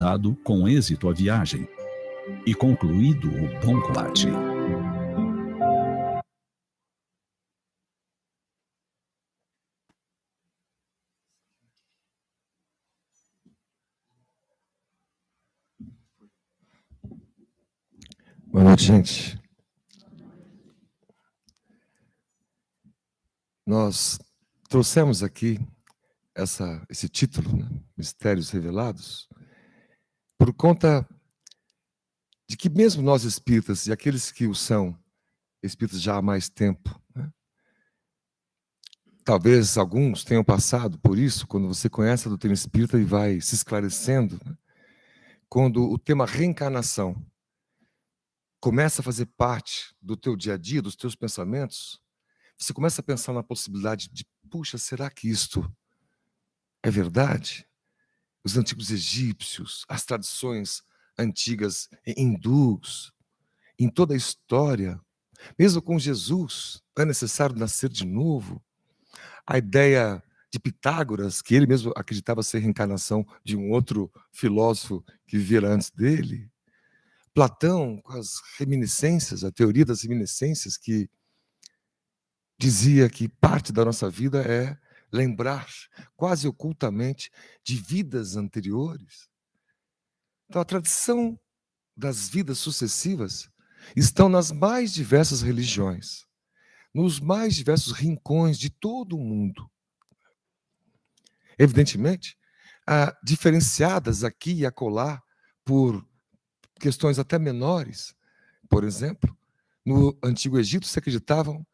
encerrado com êxito a viagem e concluído o bom combate. Boa noite, gente. Nós trouxemos aqui esse título, né? Mistérios Revelados, por conta de que mesmo nós espíritas e aqueles que o são, espíritas já há mais tempo, né? Talvez alguns tenham passado por isso, quando você conhece a doutrina espírita e vai se esclarecendo, né? Quando o tema reencarnação começa a fazer parte do teu dia a dia, dos teus pensamentos, você começa a pensar na possibilidade de, puxa, será que isto é verdade? Os antigos egípcios, as tradições antigas hindus, em toda a história, mesmo com Jesus, é necessário nascer de novo. A ideia de Pitágoras, que ele mesmo acreditava ser reencarnação de um outro filósofo que vivera antes dele. Platão, com as reminiscências, a teoria das reminiscências, que dizia que parte da nossa vida é lembrar, quase ocultamente, de vidas anteriores. Então, a tradição das vidas sucessivas estão nas mais diversas religiões, nos mais diversos rincões de todo o mundo. Evidentemente, diferenciadas aqui e acolá por questões até menores. Por exemplo, no Antigo Egito se acreditavam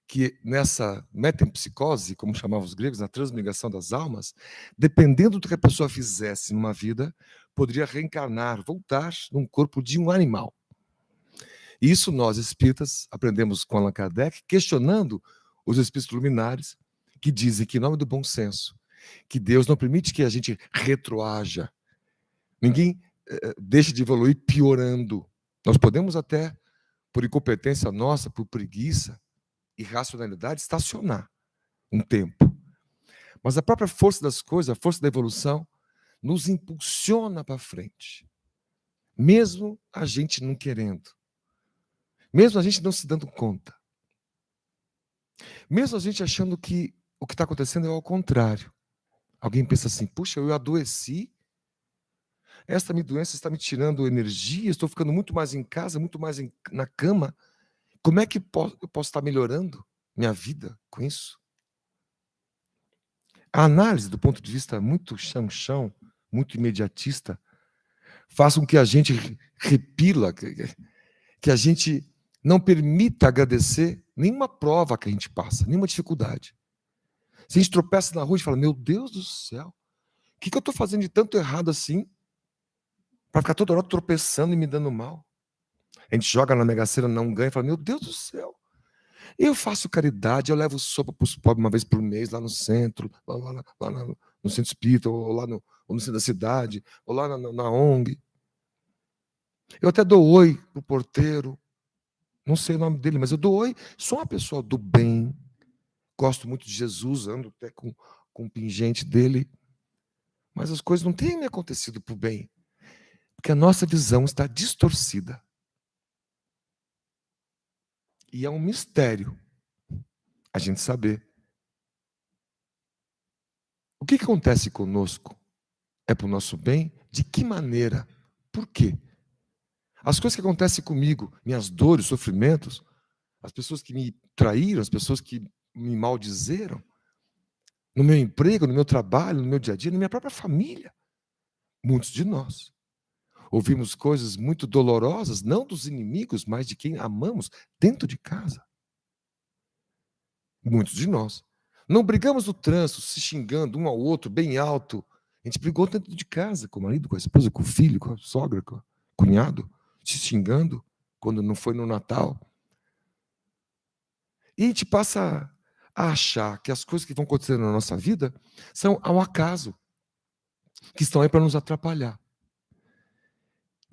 que nessa metempsicose, como chamavam os gregos, na transmigração das almas, dependendo do que a pessoa fizesse numa vida, poderia reencarnar, voltar num corpo de um animal. E isso nós, espíritas, aprendemos com Allan Kardec, questionando os espíritos luminares, que dizem que, em nome do bom senso, que Deus não permite que a gente retroaja. Ninguém deixa de evoluir piorando. Nós podemos até, por incompetência nossa, por preguiça, irracionalidade, estacionar um tempo. Mas a própria força das coisas, a força da evolução, nos impulsiona para frente. Mesmo a gente não querendo. Mesmo a gente não se dando conta. Mesmo a gente achando que o que está acontecendo é ao contrário. Alguém pensa assim, puxa, eu adoeci, esta minha doença está me tirando energia, estou ficando muito mais em casa, muito mais na cama. Como é que eu posso estar melhorando minha vida com isso? A análise, do ponto de vista muito chão, muito imediatista, faz com que a gente repila, que a gente não permita agradecer nenhuma prova que a gente passa, nenhuma dificuldade. Se a gente tropeça na rua e fala, meu Deus do céu, o que eu estou fazendo de tanto errado assim, para ficar toda hora tropeçando e me dando mal? A gente joga na Mega Sena, não ganha, e fala, meu Deus do céu, eu faço caridade, eu levo sopa para os pobres uma vez por mês, lá no centro, lá no centro espírita, ou no centro da cidade, ou lá na ONG. Eu até dou oi para o porteiro, não sei o nome dele, mas eu dou oi, sou uma pessoa do bem, gosto muito de Jesus, ando até com o pingente dele, mas as coisas não têm me acontecido por bem, porque a nossa visão está distorcida. E é um mistério a gente saber. O que acontece conosco é para o nosso bem? De que maneira? Por quê? As coisas que acontecem comigo, minhas dores, sofrimentos, as pessoas que me traíram, as pessoas que me maldizeram, no meu emprego, no meu trabalho, no meu dia a dia, na minha própria família. Muitos de nós ouvimos coisas muito dolorosas, não dos inimigos, mas de quem amamos dentro de casa. Muitos de nós. Não brigamos no trânsito, se xingando um ao outro, bem alto. A gente brigou dentro de casa, com o marido, com a esposa, com o filho, com a sogra, com o cunhado, se xingando, quando não foi no Natal. E a gente passa a achar que as coisas que vão acontecendo na nossa vida são ao acaso, que estão aí para nos atrapalhar.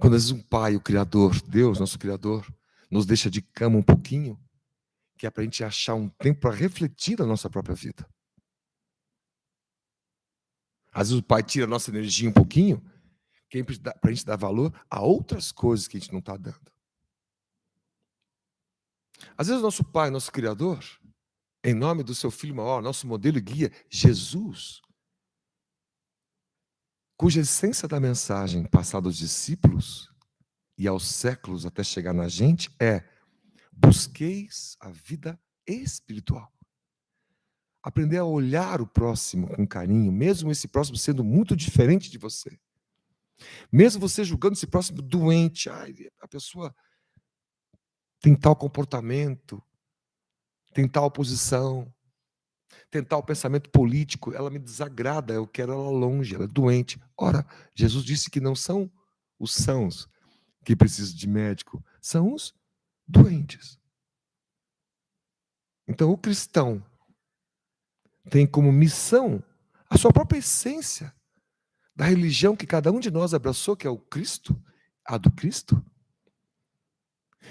Quando às vezes um pai, o Criador, Deus, nosso Criador, nos deixa de cama um pouquinho, que é para a gente achar um tempo para refletir a nossa própria vida. Às vezes o pai tira a nossa energia um pouquinho, para a gente dar valor a outras coisas que a gente não está dando. Às vezes o nosso Pai, nosso Criador, em nome do seu Filho maior, nosso modelo e guia, Jesus, cuja essência da mensagem passada aos discípulos e aos séculos até chegar na gente é: busqueis a vida espiritual. Aprender a olhar o próximo com carinho, mesmo esse próximo sendo muito diferente de você. Mesmo você julgando esse próximo doente, a pessoa tem tal comportamento, tem tal posição, tem tal pensamento político, ela me desagrada, eu quero ela longe, ela é doente. Ora, Jesus disse que não são os sãos que precisam de médico, são os doentes. Então, o cristão tem como missão a sua própria essência da religião que cada um de nós abraçou, que é o Cristo, a do Cristo.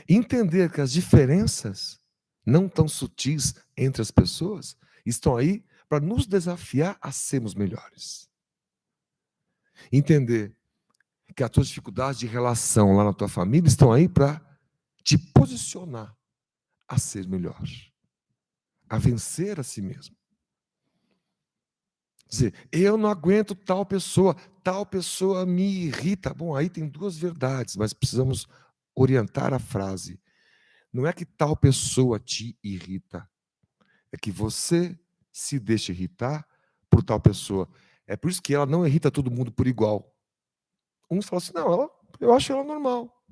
E entender que as diferenças não tão sutis entre as pessoas estão aí para nos desafiar a sermos melhores. Entender que as tuas dificuldades de relação lá na tua família estão aí para te posicionar a ser melhor, a vencer a si mesmo. Dizer, eu não aguento tal pessoa me irrita. Bom, aí tem duas verdades, mas precisamos orientar a frase. Não é que tal pessoa te irrita, é que você se deixa irritar por tal pessoa. É por isso que ela não irrita todo mundo por igual. Uns falam assim, não, eu acho ela normal.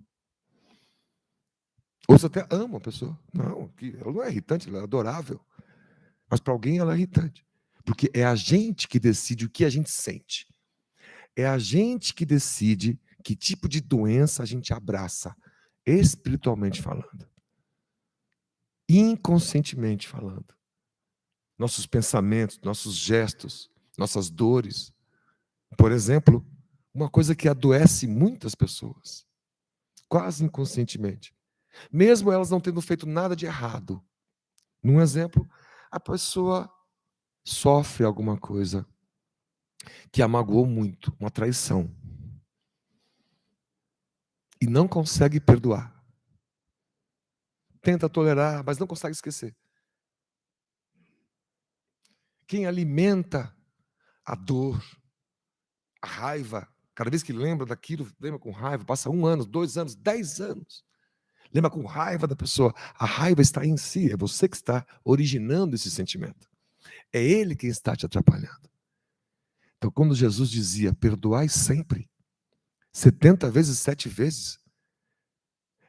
Outros até amam a pessoa. Não, ela não é irritante, ela é adorável. Mas para alguém ela é irritante. Porque é a gente que decide o que a gente sente. É a gente que decide que tipo de doença a gente abraça, espiritualmente falando. Inconscientemente falando. Nossos pensamentos, nossos gestos, nossas dores. Por exemplo, uma coisa que adoece muitas pessoas, quase inconscientemente. Mesmo elas não tendo feito nada de errado. Num exemplo, a pessoa sofre alguma coisa que a magoou muito, uma traição, e não consegue perdoar. Tenta tolerar, mas não consegue esquecer. Quem alimenta a dor, a raiva, cada vez que lembra daquilo, lembra com raiva, passa 1 ano, 2 anos, 10 anos, lembra com raiva da pessoa. A raiva está em si, é você que está originando esse sentimento. É ele quem está te atrapalhando. Então, quando Jesus dizia, perdoai sempre, 70 vezes, 7 vezes,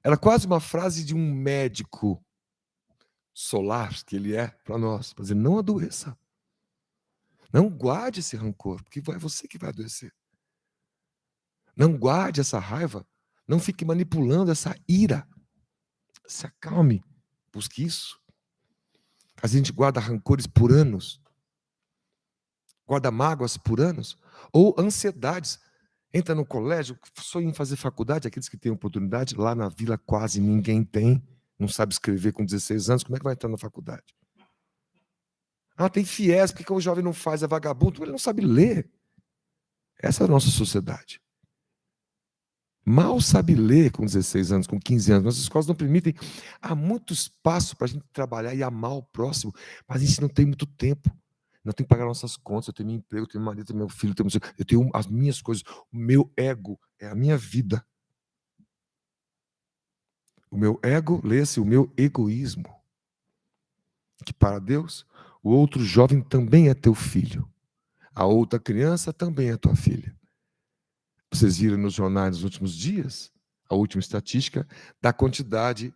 era quase uma frase de um médico solar, que ele é para nós, para dizer, não adoeça. Não guarde esse rancor, porque é você que vai adoecer. Não guarde essa raiva, não fique manipulando essa ira. Se acalme, busque isso. A gente guarda rancores por anos, guarda mágoas por anos, ou ansiedades. Entra no colégio, sonha em fazer faculdade, aqueles que têm oportunidade, lá na vila quase ninguém tem, não sabe escrever com 16 anos, como é que vai entrar na faculdade? Tem FIES, por que o jovem não faz? É vagabundo, ele não sabe ler. Essa é a nossa sociedade. Mal sabe ler com 16 anos, com 15 anos. Nossas escolas não permitem. Há muito espaço para a gente trabalhar e amar o próximo, mas a gente não tem muito tempo. Não tem que pagar nossas contas. Eu tenho meu emprego, eu tenho meu marido, eu tenho meu filho, eu tenho as minhas coisas. O meu ego é a minha vida. O meu ego, lê-se, o meu egoísmo. Que para Deus, o outro jovem também é teu filho. A outra criança também é tua filha. Vocês viram nos jornais nos últimos dias, a última estatística, da quantidade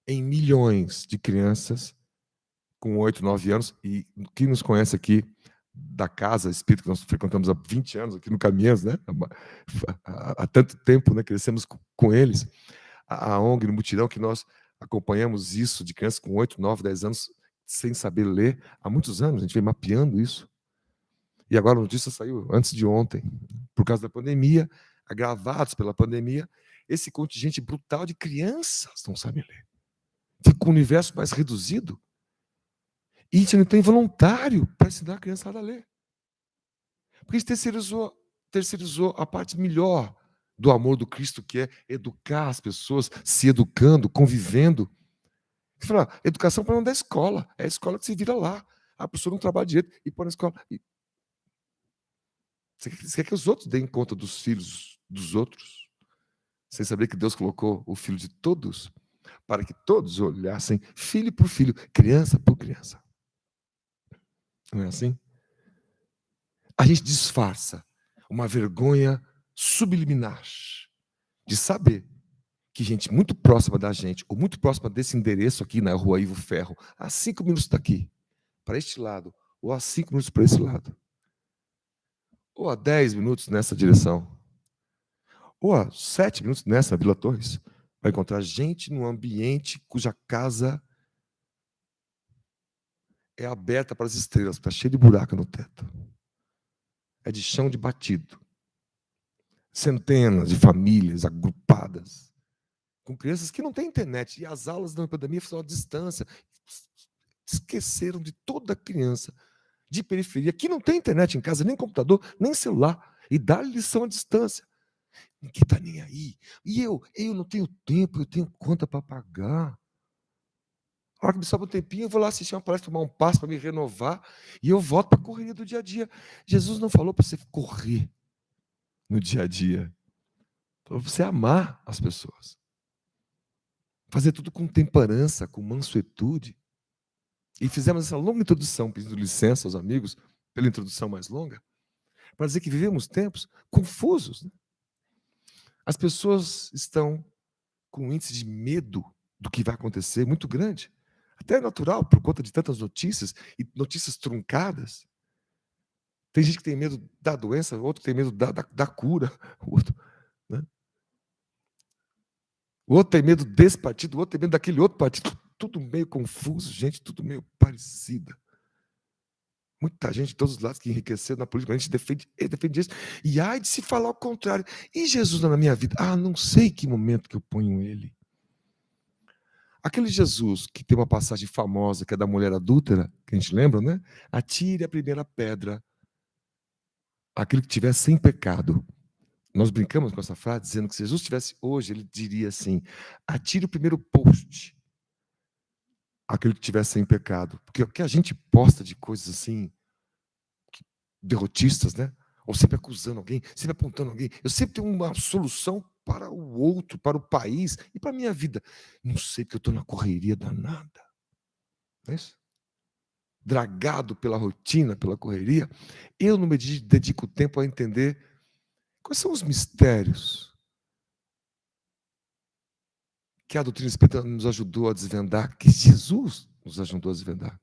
em milhões de crianças com 8, 9 anos, e quem nos conhece aqui da Casa Espírita, que nós frequentamos há 20 anos aqui no Caminhos, né? Há tanto tempo, né? Crescemos com eles, a ONG no Mutirão, que nós acompanhamos isso de crianças com 8, 9, 10 anos sem saber ler, há muitos anos, a gente vem mapeando isso. E agora a notícia saiu antes de ontem, por causa da pandemia, agravados pela pandemia, esse contingente brutal de crianças não sabe ler. Fica com o universo mais reduzido. E a gente não tem voluntário para ensinar a criançada a ler. Porque a gente terceirizou a parte melhor do amor do Cristo, que é educar as pessoas, se educando, convivendo. Você fala, educação para não dar escola. É a escola que se vira lá. A pessoa não trabalha direito e põe na escola. Você quer que os outros deem conta dos filhos dos outros? Sem saber que Deus colocou o filho de todos para que todos olhassem filho por filho, criança por criança. Não é assim? A gente disfarça uma vergonha subliminar de saber que gente muito próxima da gente, ou muito próxima desse endereço aqui na Rua Ivo Ferro, a 5 minutos daqui, para este lado, ou a 5 minutos para esse lado, ou a 10 minutos nessa direção, ou a 7 minutos nessa, na Vila Torres, vai encontrar gente num ambiente cuja casa é aberta para as estrelas, está cheia de buraco no teto. É de chão de batido. Centenas de famílias agrupadas, com crianças que não têm internet. E as aulas da pandemia são à distância. Esqueceram de toda criança de periferia, que não tem internet em casa, nem computador, nem celular, e dá lição à distância. Ninguém está nem aí. E eu não tenho tempo, eu tenho conta para pagar. A hora que me sobra um tempinho, eu vou lá assistir uma palestra, tomar um passo para me renovar, e eu volto para a correria do dia a dia. Jesus não falou para você correr no dia a dia. Falou para você amar as pessoas. Fazer tudo com temperança, com mansuetude. E fizemos essa longa introdução, pedindo licença aos amigos pela introdução mais longa, para dizer que vivemos tempos confusos. Né? As pessoas estão com um índice de medo do que vai acontecer muito grande. Até é natural, por conta de tantas notícias, e notícias truncadas. Tem gente que tem medo da doença, outro tem medo da cura, o outro tem medo desse partido, o outro tem medo daquele outro partido. Tudo meio confuso, gente, tudo meio parecida. Muita gente de todos os lados que enriqueceu na política, a gente defende isso. E ai de se falar o contrário. E Jesus na minha vida? Não sei que momento que eu ponho ele. Aquele Jesus que tem uma passagem famosa, que é da mulher adúltera, que a gente lembra, né? Atire a primeira pedra, aquele que tiver sem pecado. Nós brincamos com essa frase, dizendo que se Jesus estivesse hoje, ele diria assim, atire o primeiro post, aquele que tiver sem pecado. Porque o que a gente posta de coisas assim, derrotistas, né? Ou sempre acusando alguém, sempre apontando alguém. Eu sempre tenho uma solução para o outro, para o país e para a minha vida. Não sei, porque eu estou na correria danada. Não é isso? Dragado pela rotina, pela correria, eu não me dedico tempo a entender quais são os mistérios que a doutrina espírita nos ajudou a desvendar, que Jesus nos ajudou a desvendar.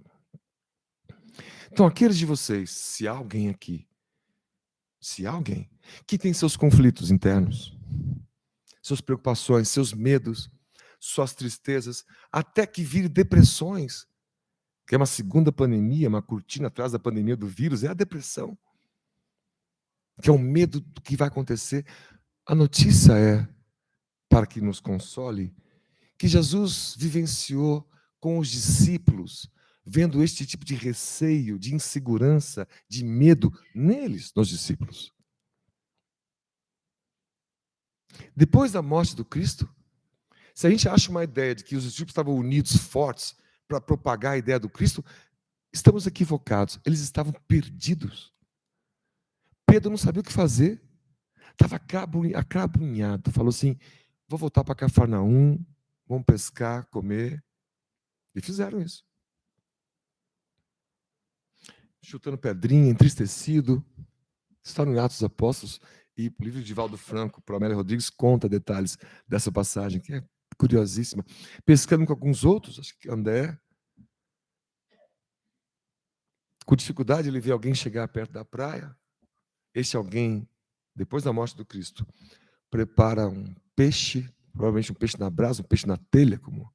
Então, aqueles de vocês, se há alguém aqui, que tem seus conflitos internos, suas preocupações, seus medos, suas tristezas, até que vire depressões, que é uma segunda pandemia, uma cortina atrás da pandemia do vírus, é a depressão, que é o medo do que vai acontecer. A notícia é, para que nos console, que Jesus vivenciou com os discípulos, vendo este tipo de receio, de insegurança, de medo neles, nos discípulos. Depois da morte do Cristo, se a gente acha uma ideia de que os discípulos estavam unidos, fortes, para propagar a ideia do Cristo, estamos equivocados. Eles estavam perdidos. Pedro não sabia o que fazer. Estava acabrunhado. Falou assim, vou voltar para Cafarnaum, vamos pescar, comer. E fizeram isso. Chutando pedrinha, entristecido. Está no Atos dos Apóstolos. E o livro de Valdo Franco, para Amélia Rodrigues, conta detalhes dessa passagem, que é curiosíssima. Pescando com alguns outros, acho que André. Com dificuldade, ele vê alguém chegar perto da praia. Esse alguém, depois da morte do Cristo, prepara um peixe, provavelmente um peixe na brasa, um peixe na telha, como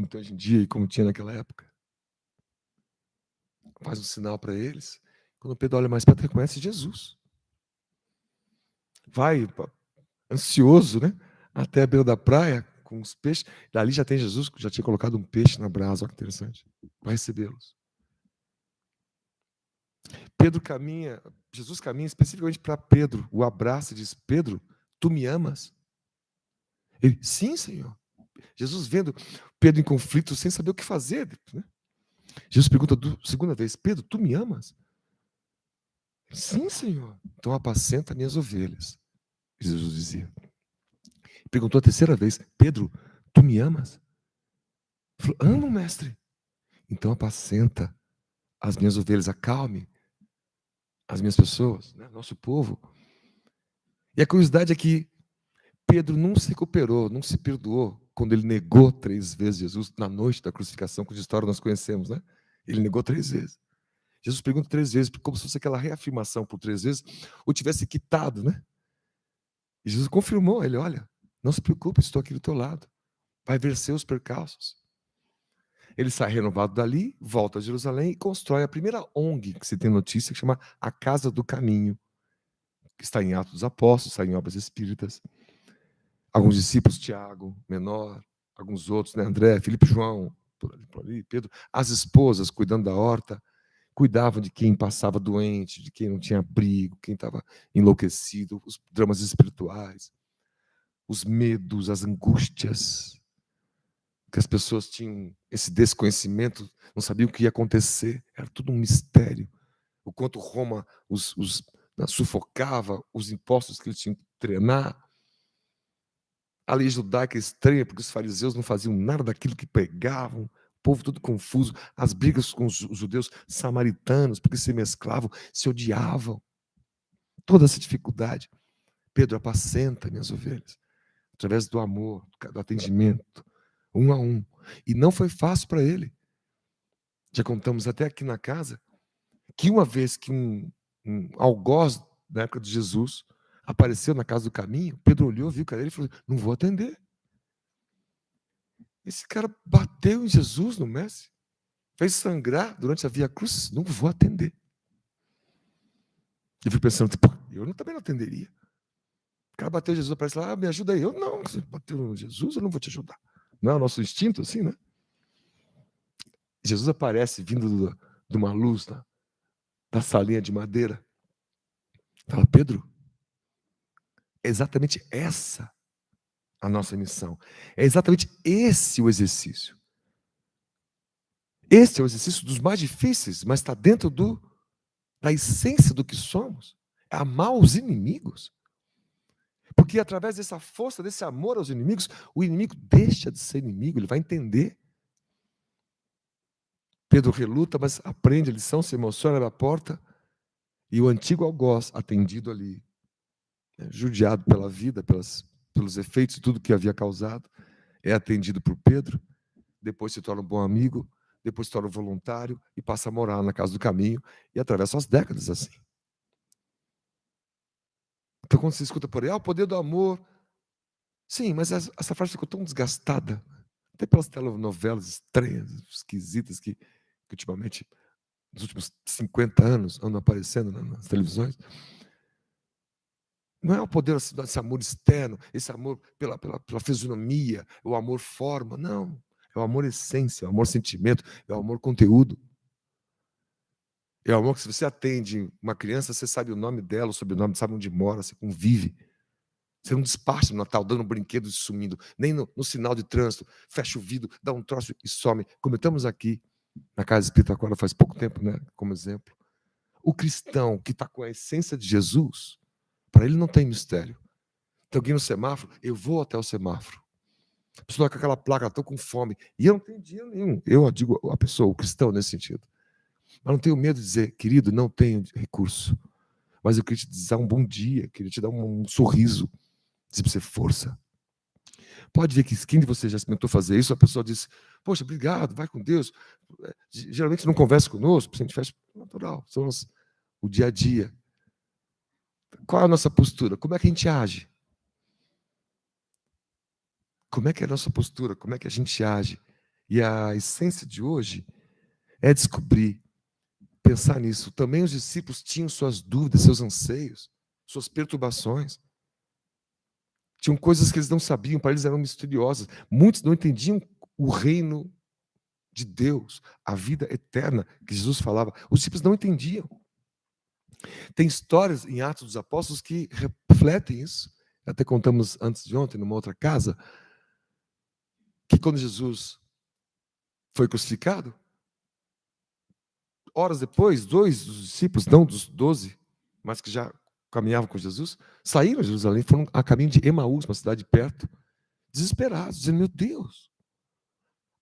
tem hoje em dia e como tinha naquela época. Faz um sinal para eles. Quando Pedro olha mais perto, reconhece Jesus. Vai, ansioso, né? Até a beira da praia, com os peixes. Dali já tem Jesus, já tinha colocado um peixe na brasa. Olha que interessante. Vai recebê-los. Pedro caminha, Jesus caminha especificamente para Pedro, o abraça e diz: Pedro, tu me amas? Ele, sim, Senhor. Jesus vendo Pedro em conflito, sem saber o que fazer, né? Jesus pergunta segunda vez: Pedro, tu me amas? Sim, Senhor. Então apacenta minhas ovelhas. Jesus dizia. Perguntou a terceira vez: Pedro, tu me amas? Ele falou: amo, mestre. Então apacenta as minhas ovelhas, acalme as minhas pessoas, né? Nosso povo. E a curiosidade é que Pedro não se recuperou, não se perdoou quando ele negou 3 vezes Jesus na noite da crucificação, cuja história nós conhecemos, né? Ele negou 3 vezes. Jesus pergunta 3 vezes, como se fosse aquela reafirmação por 3 vezes, o tivesse quitado, né? E Jesus confirmou, ele, olha, não se preocupe, estou aqui do teu lado. Vai vencer os percalços. Ele sai renovado dali, volta a Jerusalém e constrói a primeira ONG que se tem notícia, que chama a Casa do Caminho, que está em Atos dos Apóstolos, está em Obras Espíritas. Alguns discípulos, Tiago, menor, alguns outros, né? André, Filipe, João, por ali, Pedro, as esposas cuidando da horta, cuidavam de quem passava doente, de quem não tinha abrigo, quem estava enlouquecido, os dramas espirituais, os medos, as angústias, que as pessoas tinham esse desconhecimento, não sabiam o que ia acontecer, era tudo um mistério. O quanto Roma os sufocava, os impostos que eles tinham que treinar, a lei judaica é estranha, porque os fariseus não faziam nada daquilo que pregavam, o povo todo confuso, as brigas com os judeus samaritanos, porque se mesclavam, se odiavam, toda essa dificuldade. Pedro, apacenta minhas ovelhas, através do amor, do atendimento, um a um. E não foi fácil para ele. Já contamos até aqui na casa, que uma vez que um algoz, na época de Jesus, apareceu na casa do caminho, Pedro olhou, viu o cara e falou: não vou atender. Esse cara bateu em Jesus, no mestre, fez sangrar durante a Via Cruz, não vou atender. Eu fico pensando, eu também não atenderia. O cara bateu em Jesus, aparece lá, me ajuda aí. Eu não, você bateu em Jesus, eu não vou te ajudar. Não é o nosso instinto assim, né? Jesus aparece vindo de uma luz da salinha de madeira. Fala, Pedro, é exatamente essa a nossa missão. É exatamente esse o exercício. Esse é o exercício dos mais difíceis, mas está dentro da essência do que somos. É amar os inimigos. Porque através dessa força, desse amor aos inimigos, o inimigo deixa de ser inimigo, ele vai entender. Pedro reluta, mas aprende a lição, se emociona na porta, e o antigo algoz, atendido ali, judiado pela vida, pelos efeitos de tudo que havia causado, é atendido por Pedro, depois se torna um bom amigo, depois se torna um voluntário e passa a morar na casa do caminho e atravessa as décadas assim. Então, quando você escuta por aí, o poder do amor. Sim, mas essa frase ficou tão desgastada, até pelas telenovelas estranhas, esquisitas, que ultimamente, nos últimos 50 anos, andam aparecendo nas televisões. Não é o poder desse amor externo, esse amor pela fisionomia, o amor forma, não. É o amor essência, é o amor sentimento, é o amor conteúdo. É o amor que, se você atende uma criança, você sabe o nome dela, o sobrenome, sabe onde mora, você convive. Você não despacha no Natal dando brinquedos e sumindo, nem no sinal de trânsito, fecha o vidro, dá um troço e some. Como estamos aqui na Casa Espírita agora faz pouco tempo, né, como exemplo. O cristão que está com a essência de Jesus, para ele não tem mistério. Tem alguém no semáforo, eu vou até o semáforo. A pessoa com aquela placa, estou com fome, e eu não tenho dinheiro nenhum. Eu digo a pessoa, o cristão nesse sentido. Mas não tenho medo de dizer, querido, não tenho recurso, mas eu queria te dizer um bom dia, queria te dar um sorriso, dizer para você força. Pode ver que quem de vocês já experimentou fazer isso, a pessoa diz, poxa, obrigado, vai com Deus. Geralmente não conversa conosco, a gente faz natural, são o dia a dia. Qual é a nossa postura? Como é que a gente age? Como é que é a nossa postura? Como é que a gente age? E a essência de hoje é descobrir, pensar nisso. Também os discípulos tinham suas dúvidas, seus anseios, suas perturbações. Tinham coisas que eles não sabiam, para eles eram misteriosas. Muitos não entendiam o reino de Deus, a vida eterna que Jesus falava. Os discípulos não entendiam. Tem histórias em Atos dos Apóstolos que refletem isso. Até contamos antes de ontem, numa outra casa, que quando Jesus foi crucificado, horas depois, 2 dos discípulos, não dos 12, mas que já caminhavam com Jesus, saíram de Jerusalém, foram a caminho de Emaús, uma cidade perto, desesperados, dizendo: meu Deus,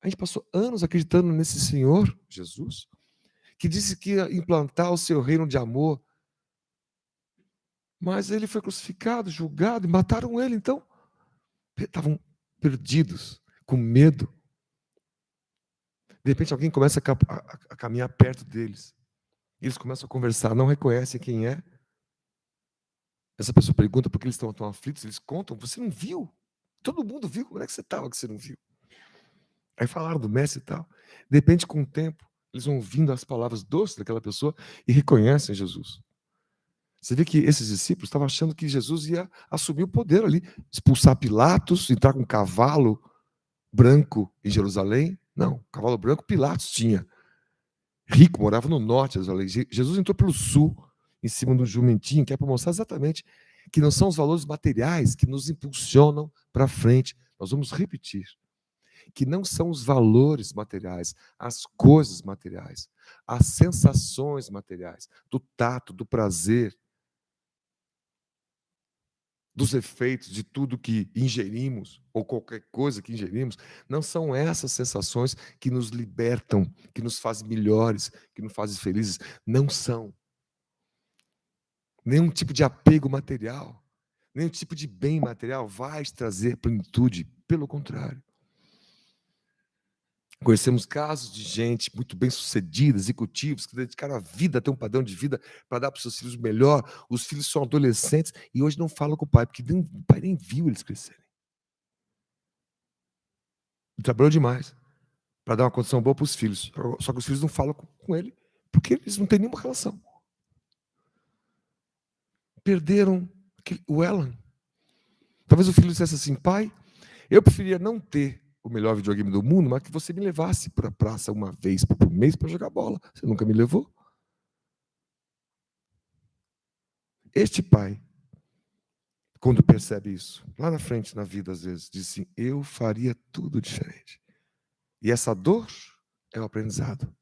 a gente passou anos acreditando nesse Senhor, Jesus, que disse que ia implantar o seu reino de amor, mas ele foi crucificado, julgado, e mataram ele. Então, estavam perdidos, com medo. De repente, alguém começa a caminhar perto deles. Eles começam a conversar, não reconhecem quem é. Essa pessoa pergunta por que eles estão tão aflitos. Eles contam: você não viu? Todo mundo viu. Onde é que você estava que você não viu? Aí falaram do mestre e tal. De repente, com o tempo, eles vão ouvindo as palavras doces daquela pessoa e reconhecem Jesus. Você vê que esses discípulos estavam achando que Jesus ia assumir o poder ali, expulsar Pilatos, entrar com um cavalo branco em Jerusalém. Não, cavalo branco Pilatos tinha. Rico, morava no norte de Jerusalém. Jesus entrou pelo sul, em cima do jumentinho, que é para mostrar exatamente que não são os valores materiais que nos impulsionam para frente. Nós vamos repetir. Que não são os valores materiais, as coisas materiais, as sensações materiais, do tato, do prazer, dos efeitos de tudo que ingerimos, ou qualquer coisa que ingerimos, não são essas sensações que nos libertam, que nos fazem melhores, que nos fazem felizes. Não são. Nenhum tipo de apego material, nenhum tipo de bem material vai te trazer plenitude. Pelo contrário. Conhecemos casos de gente muito bem-sucedida, executivos, que dedicaram a vida a ter um padrão de vida para dar para os seus filhos o melhor. Os filhos são adolescentes e hoje não falam com o pai, porque o pai nem viu eles crescerem. Ele trabalhou demais para dar uma condição boa para os filhos. Só que os filhos não falam com ele, porque eles não têm nenhuma relação. Perderam o Elan. Talvez o filho dissesse assim: pai, eu preferia não ter o melhor videogame do mundo, mas que você me levasse para a praça uma vez por mês para jogar bola. Você nunca me levou? Este pai, quando percebe isso, lá na frente na vida, às vezes, diz assim: eu faria tudo diferente. E essa dor é o aprendizado.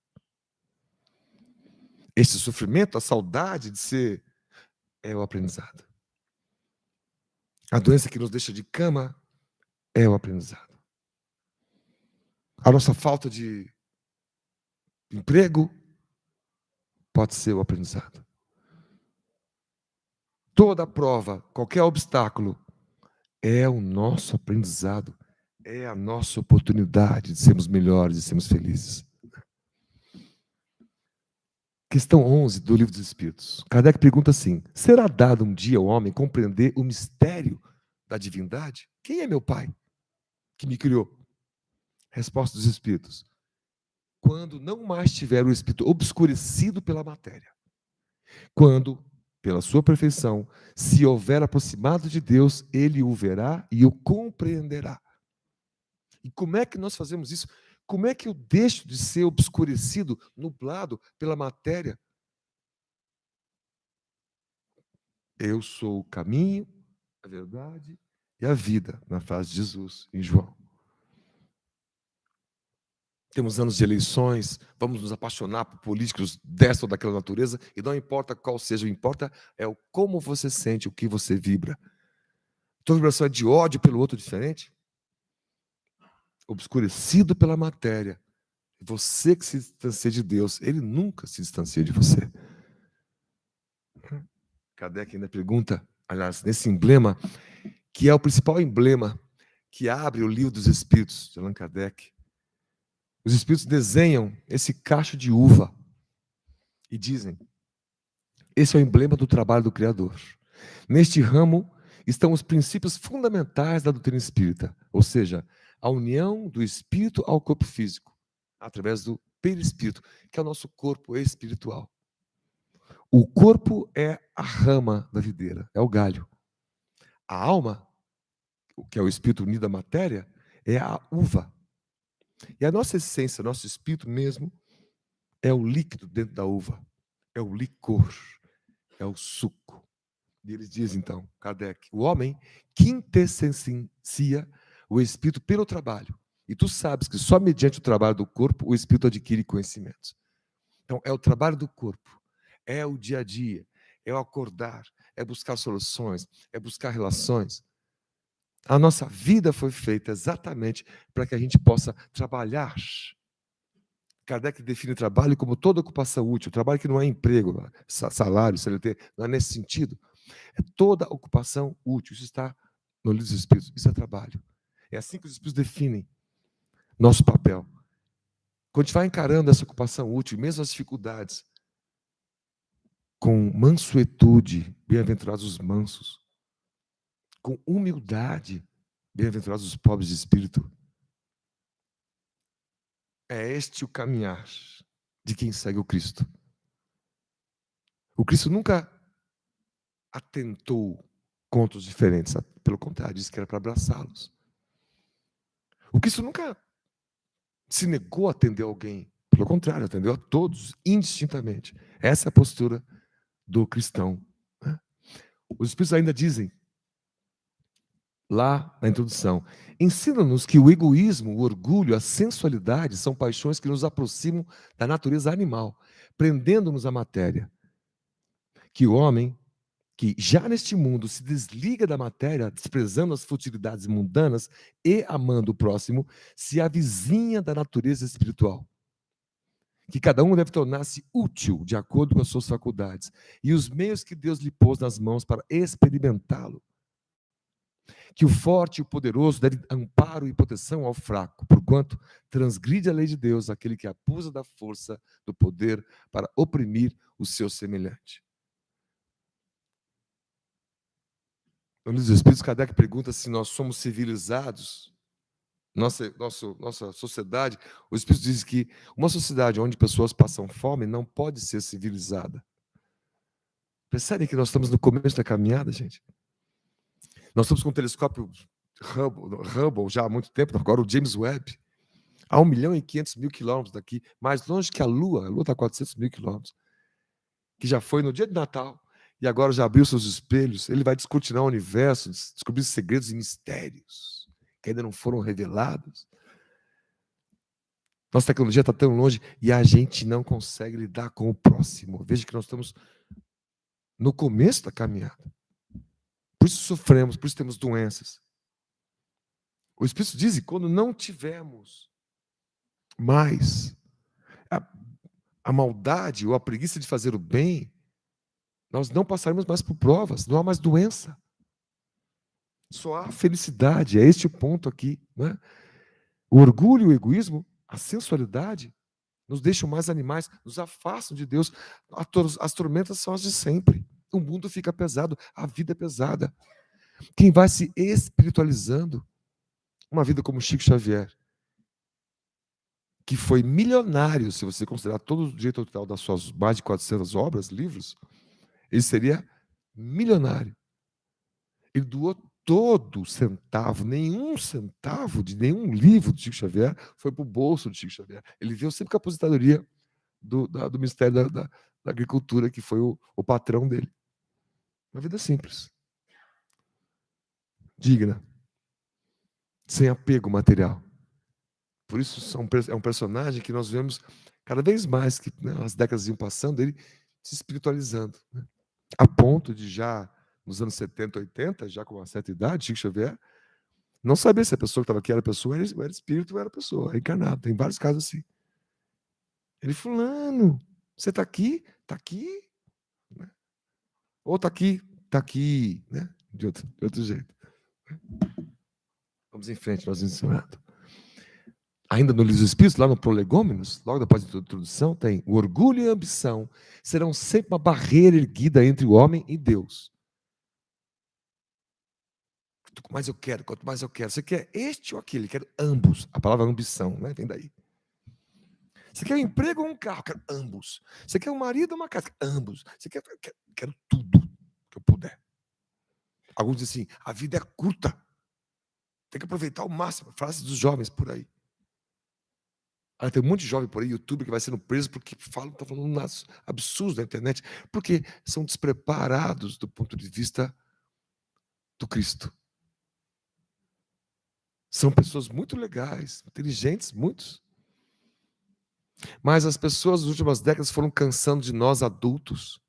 Esse sofrimento, a saudade de ser, é o aprendizado. A doença que nos deixa de cama é o aprendizado. A nossa falta de emprego pode ser o aprendizado. Toda prova, qualquer obstáculo, é o nosso aprendizado, é a nossa oportunidade de sermos melhores e sermos felizes. Questão 11 do Livro dos Espíritos. Kardec pergunta assim: será dado um dia ao homem compreender o mistério da divindade? Quem é meu pai que me criou? Resposta dos Espíritos: quando não mais tiver o espírito obscurecido pela matéria. Quando, pela sua perfeição, se houver aproximado de Deus, ele o verá e o compreenderá. E como é que nós fazemos isso? Como é que eu deixo de ser obscurecido, nublado pela matéria? Eu sou o caminho, a verdade e a vida, na frase de Jesus em João. Temos anos de eleições, vamos nos apaixonar por políticos desta ou daquela natureza, e não importa qual seja, o que importa é o como você sente, o que você vibra. Tua vibração é de ódio pelo outro diferente? Obscurecido pela matéria. Você que se distancia de Deus, ele nunca se distancia de você. Kardec ainda pergunta, aliás, nesse emblema, que é o principal emblema que abre o Livro dos Espíritos, de Allan Kardec. Os Espíritos desenham esse cacho de uva e dizem: esse é o emblema do trabalho do Criador. Neste ramo estão os princípios fundamentais da doutrina espírita, ou seja, a união do espírito ao corpo físico, através do perispírito, que é o nosso corpo espiritual. O corpo é a rama da videira, é o galho. A alma, que é o espírito unido à matéria, é a uva. E a nossa essência, nosso espírito mesmo, é o líquido dentro da uva, é o licor, é o suco. E ele diz, então, Kardec, o homem quintessencia o espírito pelo trabalho. E tu sabes que só mediante o trabalho do corpo o espírito adquire conhecimentos. Então, é o trabalho do corpo, é o dia a dia, é o acordar, é buscar soluções, é buscar relações. A nossa vida foi feita exatamente para que a gente possa trabalhar. Kardec define trabalho como toda ocupação útil, trabalho que não é emprego, salário, CLT, não é nesse sentido. É toda ocupação útil. Isso está no livro dos Espíritos. Isso é trabalho. É assim que os Espíritos definem nosso papel. Quando a gente vai encarando essa ocupação útil, mesmo as dificuldades, com mansuetude, bem-aventurados os mansos, com humildade, bem-aventurados os pobres de espírito. É este o caminhar de quem segue o Cristo. O Cristo nunca atentou contra os diferentes, pelo contrário, disse que era para abraçá-los. O Cristo nunca se negou a atender alguém, pelo contrário, atendeu a todos, indistintamente. Essa é a postura do cristão. Né? Os Espíritos ainda dizem, lá na introdução, ensina-nos que o egoísmo, o orgulho, a sensualidade são paixões que nos aproximam da natureza animal, prendendo-nos à matéria. Que o homem, que já neste mundo se desliga da matéria, desprezando as futilidades mundanas e amando o próximo, se avizinha da natureza espiritual. Que cada um deve tornar-se útil de acordo com as suas faculdades e os meios que Deus lhe pôs nas mãos para experimentá-lo. Que o forte e o poderoso deve amparo e proteção ao fraco, porquanto transgride a lei de Deus aquele que abusa da força do poder para oprimir o seu semelhante. No livro dos Espíritos, Kardec pergunta se nós somos civilizados. Nossa sociedade, o Espírito diz que uma sociedade onde pessoas passam fome não pode ser civilizada. Percebem que nós estamos no começo da caminhada, gente? Nós estamos com o telescópio Hubble já há muito tempo, agora o James Webb, a 1.500.000 quilômetros daqui, mais longe que a Lua está a 400.000 quilômetros, que já foi no dia de Natal, e agora já abriu seus espelhos, ele vai descortinar o universo, descobrir segredos e mistérios que ainda não foram revelados. Nossa tecnologia está tão longe e a gente não consegue lidar com o próximo. Veja que nós estamos no começo da caminhada. Por isso sofremos, por isso temos doenças. O Espírito diz que quando não tivermos mais a maldade ou a preguiça de fazer o bem, nós não passaremos mais por provas, não há mais doença. Só há felicidade, é este o ponto aqui. Né? O orgulho, o egoísmo, a sensualidade nos deixam mais animais, nos afastam de Deus. As tormentas são as de sempre. O mundo fica pesado, a vida é pesada. Quem vai se espiritualizando, uma vida como Chico Xavier, que foi milionário, se você considerar todo o direito autoral das suas mais de 400 obras, livros, ele seria milionário. Ele doou todo centavo, nenhum centavo de nenhum livro de Chico Xavier foi para o bolso de Chico Xavier. Ele veio sempre com a aposentadoria do Ministério da Agricultura, que foi o patrão dele. Uma vida simples, digna, sem apego material. Por isso é um personagem que nós vemos cada vez mais, que as décadas iam passando, ele se espiritualizando. Né? A ponto de já, nos anos 70, 80, já com uma certa idade, Chico Xavier, não sabia se a pessoa que estava aqui era pessoa, era espírito ou era pessoa, encarnado. Tem vários casos assim. Ele, fulano, você está aqui? Está aqui? Né? Ou está aqui, né? De outro jeito. Vamos em frente, nós ensinando. Ainda no livro dos Espíritos, lá no Prolegômenos, logo depois da introdução, tem o orgulho e a ambição serão sempre uma barreira erguida entre o homem e Deus. Quanto mais eu quero, quanto mais eu quero. Você quer este ou aquele? Quero ambos. A palavra ambição, né? Vem daí. Você quer um emprego ou um carro? Quero ambos. Você quer um marido ou uma casa? Ambos. Você quero tudo que eu puder. Alguns dizem assim, a vida é curta. Tem que aproveitar ao máximo. Frase dos jovens por aí. Tem um monte de jovem por aí, YouTube, que vai sendo preso porque tá falando uns absurdos na internet, porque são despreparados do ponto de vista do Cristo. São pessoas muito legais, inteligentes, muitos. Mas as pessoas nas últimas décadas foram cansando de nós adultos.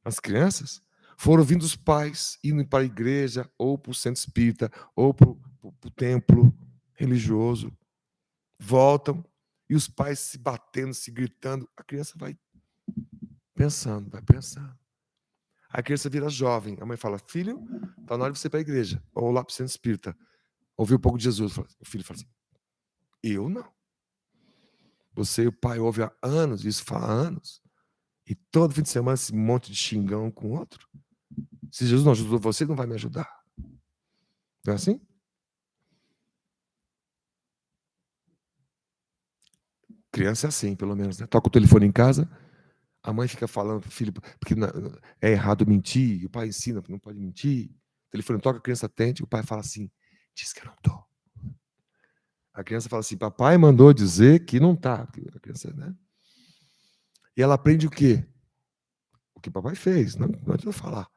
As crianças foram vindo os pais indo para a igreja, ou para o centro espírita, ou para o templo religioso. Voltam, e os pais se batendo, se gritando. A criança vai pensando, vai pensando. A criança vira jovem. A mãe fala, filho, está na hora de você ir para a igreja, ou lá para o centro espírita. Ouvir um pouco de Jesus. O filho fala assim, eu não. Você e o pai ouvem há anos, isso fala há anos, e todo fim de semana esse monte de xingão com o outro. Se Jesus não ajudou você, não vai me ajudar. Não é assim? Criança é assim, pelo menos, né? Toca o telefone em casa, a mãe fica falando para o filho, porque é errado mentir, e o pai ensina que não pode mentir. O telefone toca, a criança atende, e o pai fala assim, diz que eu não estou. A criança fala assim, papai mandou dizer que não está. A criança, né? E ela aprende o quê? O que papai fez, não adianta falar.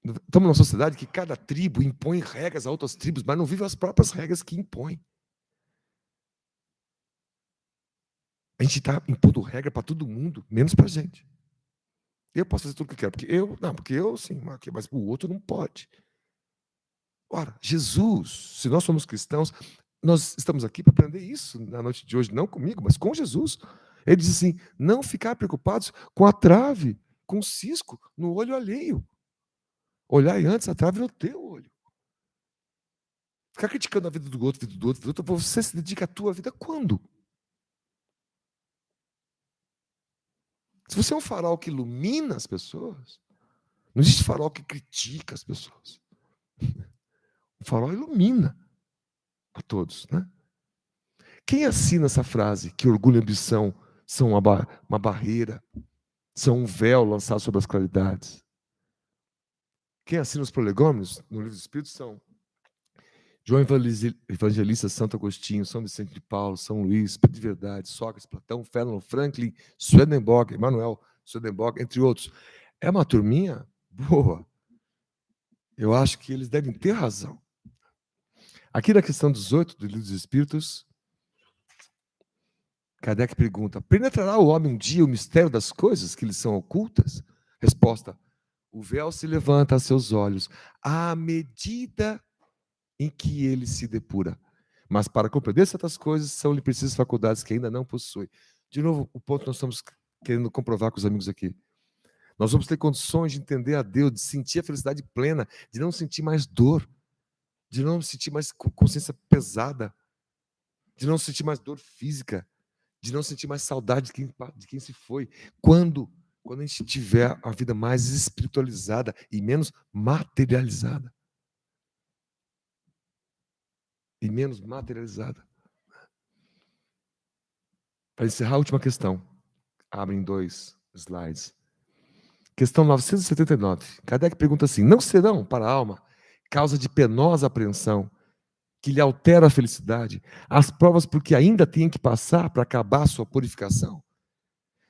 Estamos numa sociedade que cada tribo impõe regras a outras tribos, mas não vive as próprias regras que impõe. A gente está impondo regra para todo mundo, menos para a gente. Eu posso fazer tudo o que eu quero, porque eu sim, mas o outro não pode. Ora, Jesus, se nós somos cristãos, nós estamos aqui para aprender isso na noite de hoje, não comigo, mas com Jesus. Ele diz assim: não ficar preocupados com a trave, com o cisco no olho alheio. Olhai antes a trave no teu olho. Ficar criticando a vida do outro, você se dedica à tua vida quando? Se você é um farol que ilumina as pessoas, não existe farol que critica as pessoas. O farol ilumina a todos, né? Quem assina essa frase, que orgulho e ambição são uma barreira, são um véu lançado sobre as claridades? Quem assina os prolegômenos no Livro dos Espíritos são João Evangelista, Santo Agostinho, São Vicente de Paulo, São Luís, Espírito de Verdade, Sócrates, Platão, Ferdinand, Franklin, Swedenborg, Emmanuel Swedenborg, entre outros. É uma turminha boa. Eu acho que eles devem ter razão. Aqui na questão 18 do Livro dos Espíritos, Kardec pergunta: penetrará o homem um dia o mistério das coisas que lhe são ocultas? Resposta: o véu se levanta a seus olhos à medida em que ele se depura. Mas para compreender certas coisas, são-lhe precisas faculdades que ainda não possui. De novo, o ponto que nós estamos querendo comprovar com os amigos aqui. Nós vamos ter condições de entender a Deus, de sentir a felicidade plena, de não sentir mais dor, de não sentir mais consciência pesada, de não sentir mais dor física, de não sentir mais saudade de quem se foi. Quando a gente tiver a vida mais espiritualizada e menos materializada. E menos materializada. Para encerrar a última questão, abrem 2 slides. Questão 979. Kardec pergunta assim: não serão para a alma causa de penosa apreensão que lhe altera a felicidade as provas porque ainda tem que passar para acabar a sua purificação?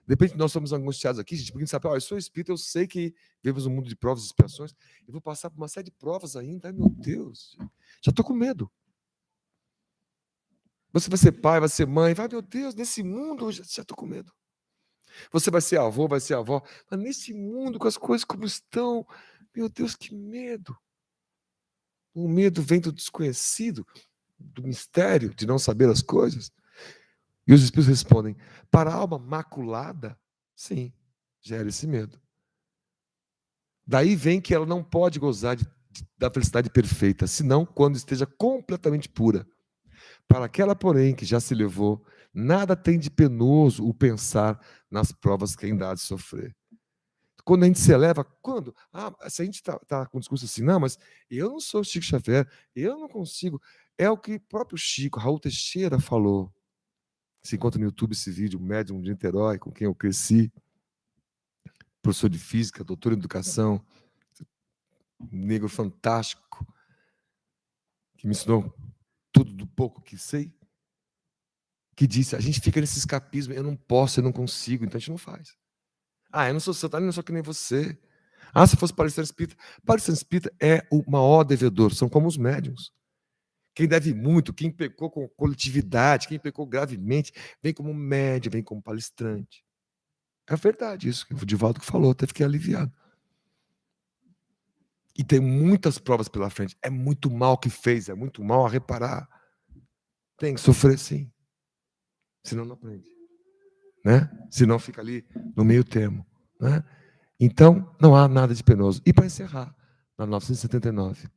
De repente nós somos angustiados aqui, gente, porque a gente sabe, eu sou espírita, eu sei que vivemos um mundo de provas e expiações, eu vou passar por uma série de provas ainda, ai meu Deus, já estou com medo. Você vai ser pai, vai ser mãe, vai, meu Deus, nesse mundo eu já estou com medo. Você vai ser avô, vai ser avó, mas nesse mundo, com as coisas como estão, meu Deus, que medo. O medo vem do desconhecido, do mistério, de não saber as coisas. E os espíritos respondem: para a alma maculada, sim, gera esse medo. Daí vem que ela não pode gozar da felicidade perfeita, senão quando esteja completamente pura. Para aquela, porém, que já se levou, nada tem de penoso o pensar nas provas que ainda há de sofrer. Quando a gente se eleva, quando? Se a gente está com um discurso assim, não, mas eu não sou Chico Xavier, eu não consigo. É o que o próprio Chico, Raul Teixeira, falou. Se encontra no YouTube esse vídeo, médium de Niterói, com quem eu cresci, professor de física, doutor em educação, negro fantástico, que me ensinou tudo do pouco que sei. que disse, a gente fica nesse escapismo, eu não posso, eu não consigo, então a gente não faz. Eu não sou santo, eu não sou que nem você. Se fosse palestrante espírita é o maior devedor, são como os médiuns. Quem deve muito, quem pecou com coletividade, quem pecou gravemente, vem como médium, vem como palestrante. É verdade isso, o Divaldo que falou, até fiquei aliviado. E tem muitas provas pela frente. É muito mal que fez, é muito mal a reparar. Tem que sofrer, sim. Senão não aprende. Né? Senão fica ali no meio termo. Né? Então, não há nada de penoso. E para encerrar, na 979,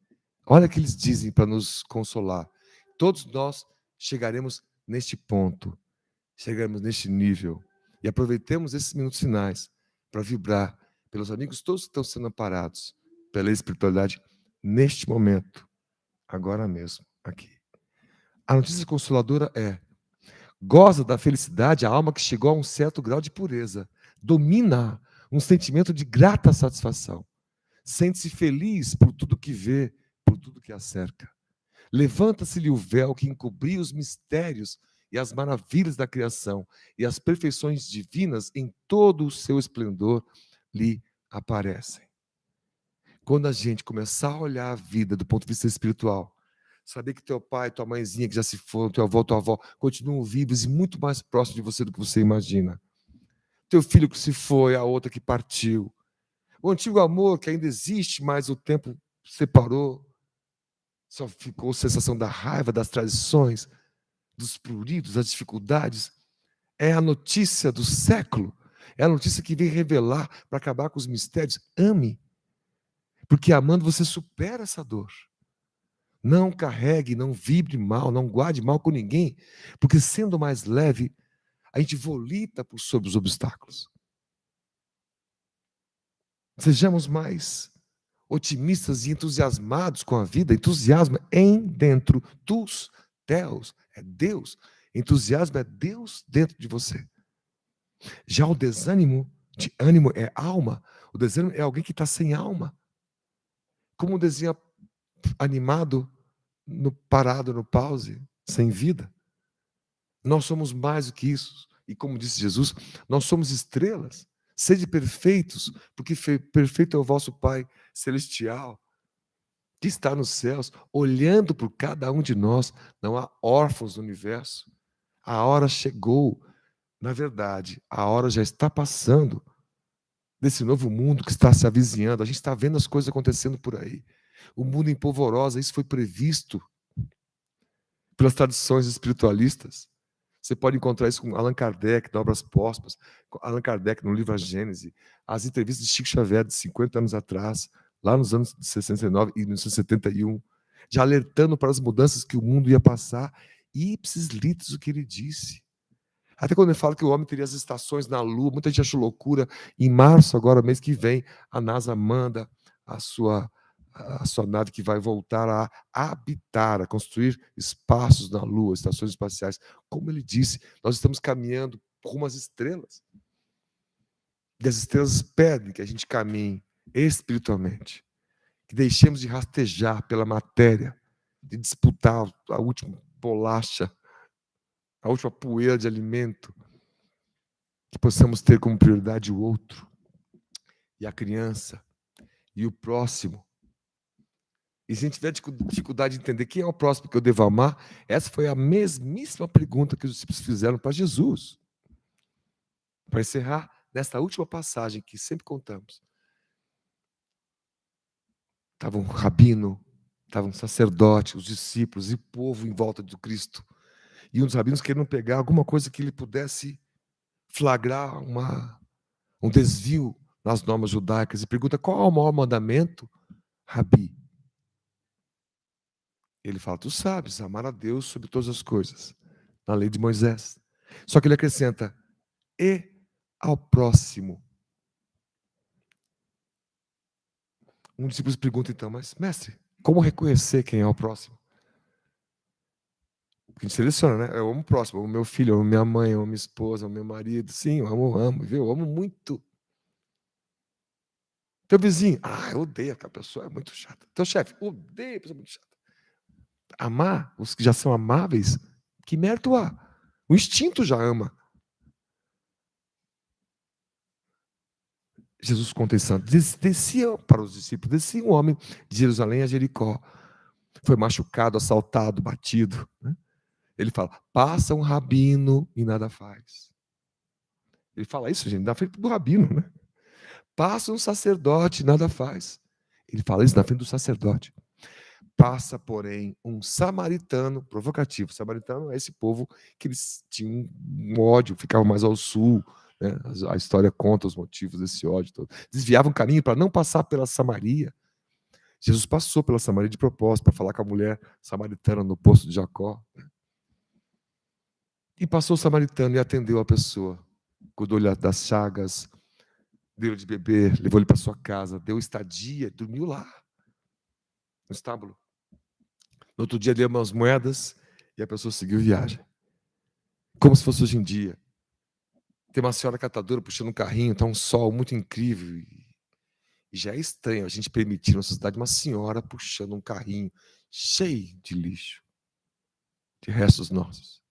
olha o que eles dizem para nos consolar. Todos nós chegaremos neste ponto, chegaremos neste nível. E aproveitemos esses minutos finais para vibrar pelos amigos todos que estão sendo amparados pela espiritualidade neste momento, agora mesmo, aqui. A notícia consoladora é: goza da felicidade a alma que chegou a um certo grau de pureza, domina um sentimento de grata satisfação, sente-se feliz por tudo que vê, por tudo que a cerca. Levanta-se-lhe o véu que encobria os mistérios e as maravilhas da criação, e as perfeições divinas em todo o seu esplendor lhe aparecem. Quando a gente começar a olhar a vida do ponto de vista espiritual, saber que teu pai, tua mãezinha que já se foram, teu avô, tua avó, continuam vivos e muito mais próximos de você do que você imagina. Teu filho que se foi, a outra que partiu. O antigo amor que ainda existe, mas o tempo separou. Só ficou a sensação da raiva, das traições, dos pruridos, das dificuldades. É a notícia do século. É a notícia que vem revelar para acabar com os mistérios. Ame. Porque amando você supera essa dor. Não carregue, não vibre mal, não guarde mal com ninguém. Porque sendo mais leve, a gente volita por sobre os obstáculos. Sejamos mais otimistas e entusiasmados com a vida. Entusiasmo em dentro dos teus. É Deus. Entusiasmo é Deus dentro de você. Já o desânimo, de ânimo é alma. O desânimo é alguém que está sem alma. Como um desenho animado, parado no pause, sem vida. Nós somos mais do que isso. E como disse Jesus, nós somos estrelas. Sede perfeitos, porque perfeito é o vosso Pai celestial, que está nos céus, olhando por cada um de nós. Não há órfãos no universo. A hora chegou. Na verdade, a hora já está passando desse novo mundo que está se avizinhando. A gente está vendo as coisas acontecendo por aí. O mundo em polvorosa, isso foi previsto pelas tradições espiritualistas. Você pode encontrar isso com Allan Kardec, na Obras Póstumas, Allan Kardec no livro A Gênese, as entrevistas de Chico Xavier de 50 anos atrás, lá nos anos de 69 e 1971, já alertando para as mudanças que o mundo ia passar, e ipsis litteris o que ele disse. Até quando ele fala que o homem teria as estações na Lua, muita gente achou loucura. Em março, agora, mês que vem, a NASA manda a sua nave que vai voltar a habitar, a construir espaços na Lua, estações espaciais. Como ele disse, nós estamos caminhando rumo às estrelas. E as estrelas pedem que a gente caminhe espiritualmente, que deixemos de rastejar pela matéria, de disputar a última bolacha, a última poeira de alimento, que possamos ter como prioridade o outro, e a criança, e o próximo. E se a gente tiver dificuldade de entender quem é o próximo que eu devo amar, essa foi a mesmíssima pergunta que os discípulos fizeram para Jesus. Para encerrar, nesta última passagem que sempre contamos, estava um rabino, estava um sacerdote, os discípulos e o povo em volta do Cristo. E um dos rabinos querendo pegar alguma coisa que ele pudesse flagrar um desvio nas normas judaicas. E pergunta: qual é o maior mandamento, Rabi? Ele fala: tu sabes, amar a Deus sobre todas as coisas, na lei de Moisés. Só que ele acrescenta: e ao próximo. Um discípulo pergunta então: mas mestre, como reconhecer quem é o próximo? A gente seleciona, né? Eu amo o próximo, eu amo meu filho, eu amo minha mãe, eu amo minha esposa, eu amo meu marido. Sim, eu amo, viu? Eu amo muito. Teu vizinho, eu odeio aquela pessoa, é muito chata. Teu chefe, odeio a pessoa muito chata. Amar os que já são amáveis, que mérito há? O instinto já ama. Jesus conta em Santo. Descia para os discípulos, descia um homem de Jerusalém a Jericó. Foi machucado, assaltado, batido. Né? Ele fala, passa um rabino e nada faz. Ele fala isso, gente, na frente do rabino. Né? Passa um sacerdote e nada faz. Ele fala isso na frente do sacerdote. Passa, porém, um samaritano provocativo. O samaritano é esse povo que eles tinham um ódio, ficavam mais ao sul. Né? A história conta os motivos desse ódio todo. Desviavam o caminho para não passar pela Samaria. Jesus passou pela Samaria de propósito para falar com a mulher samaritana no poço de Jacó. E passou o samaritano e atendeu a pessoa. Cuidou-lhe das chagas, deu de beber, levou ele para sua casa, deu estadia, dormiu lá, no estábulo. No outro dia deu umas moedas e a pessoa seguiu viagem. Como se fosse hoje em dia. Tem uma senhora catadora puxando um carrinho, está um sol muito incrível. E já é estranho a gente permitir na sociedade uma senhora puxando um carrinho cheio de lixo, de restos nossos.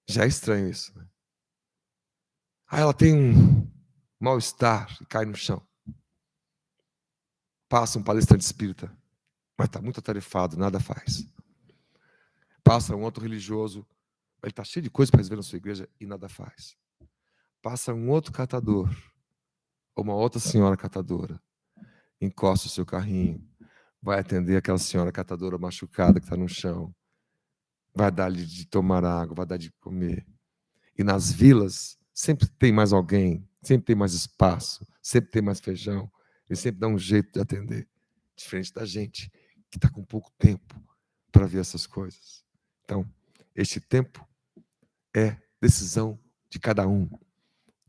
Já é estranho isso. Né? Aí ela tem um mal-estar e cai no chão. Passa um palestrante espírita, mas está muito atarefado, nada faz. Passa um outro religioso, ele está cheio de coisa para resolver na sua igreja e nada faz. Passa um outro catador, ou uma outra senhora catadora, encosta o seu carrinho, vai atender aquela senhora catadora machucada que está no chão, vai dar-lhe de tomar água, vai dar de comer. E nas vilas, sempre tem mais alguém, sempre tem mais espaço, sempre tem mais feijão, ele sempre dá um jeito de atender, diferente da gente, que está com pouco tempo para ver essas coisas. Então, este tempo é decisão de cada um,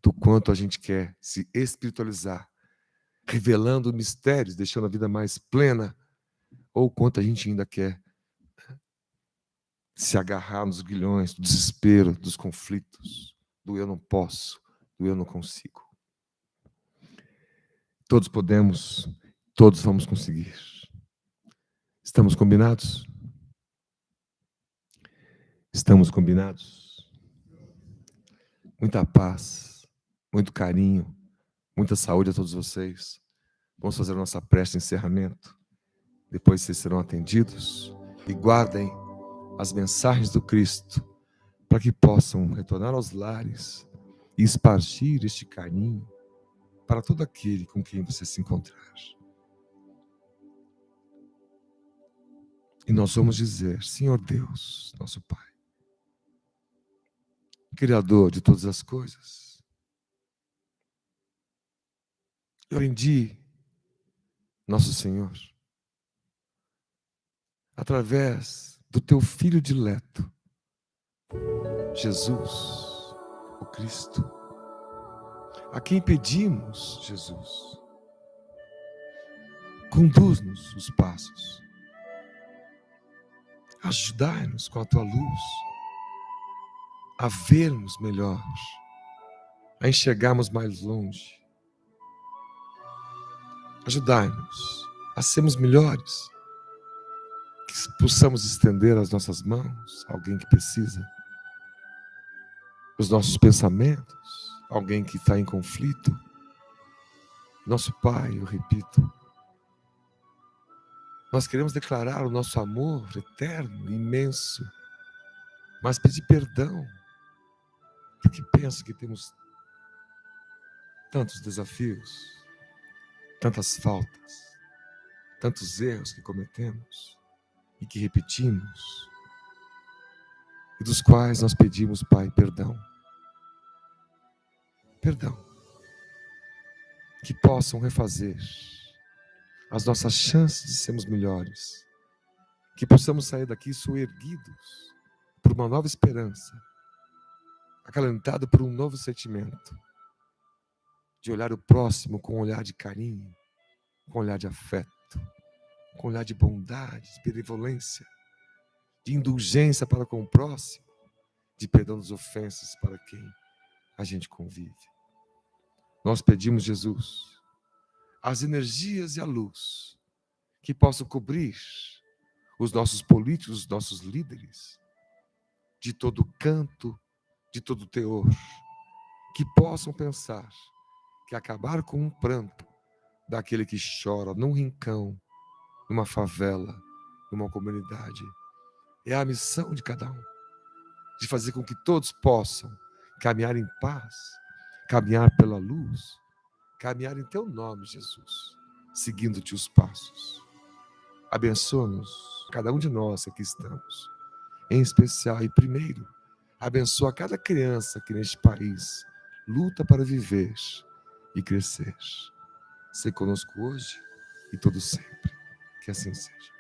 do quanto a gente quer se espiritualizar, revelando mistérios, deixando a vida mais plena, ou quanto a gente ainda quer se agarrar nos grilhões do desespero, dos conflitos, do eu não posso, do eu não consigo. Todos podemos, todos vamos conseguir. Estamos combinados? Estamos combinados? Muita paz, muito carinho, muita saúde a todos vocês. Vamos fazer a nossa prece de encerramento. Depois vocês serão atendidos. E guardem as mensagens do Cristo para que possam retornar aos lares e espargir este carinho para todo aquele com quem você se encontrar. E nós vamos dizer, Senhor Deus, nosso Pai, Criador de todas as coisas, eu rendi, nosso Senhor, através do Teu Filho dileto, Jesus, o Cristo, a quem pedimos, Jesus, conduz-nos os passos, ajudai-nos com a Tua luz, a vermos melhor, a enxergarmos mais longe, ajudai-nos a sermos melhores, que possamos estender as nossas mãos a alguém que precisa, os nossos pensamentos, alguém que está em conflito. Nosso Pai, eu repito, nós queremos declarar o nosso amor eterno, imenso, mas pedir perdão, porque penso que temos tantos desafios, tantas faltas, tantos erros que cometemos e que repetimos, e dos quais nós pedimos, Pai, perdão. Perdão. Que possam refazer as nossas chances de sermos melhores. Que possamos sair daqui soerguidos por uma nova esperança, acalentado por um novo sentimento, de olhar o próximo com um olhar de carinho, com um olhar de afeto, com um olhar de bondade, de benevolência, de indulgência para com o próximo, de perdão das ofensas para quem a gente convive. Nós pedimos, Jesus, as energias e a luz que possam cobrir os nossos políticos, os nossos líderes, de todo canto, de todo teor, que possam pensar que acabar com um pranto daquele que chora num rincão, numa favela, numa comunidade, é a missão de cada um, de fazer com que todos possam caminhar em paz, caminhar pela luz, caminhar em teu nome, Jesus, seguindo-te os passos. Abençoa-nos, cada um de nós que aqui estamos, em especial e primeiro, abençoa cada criança que neste país luta para viver e crescer. Sê conosco hoje e todo sempre. Que assim seja.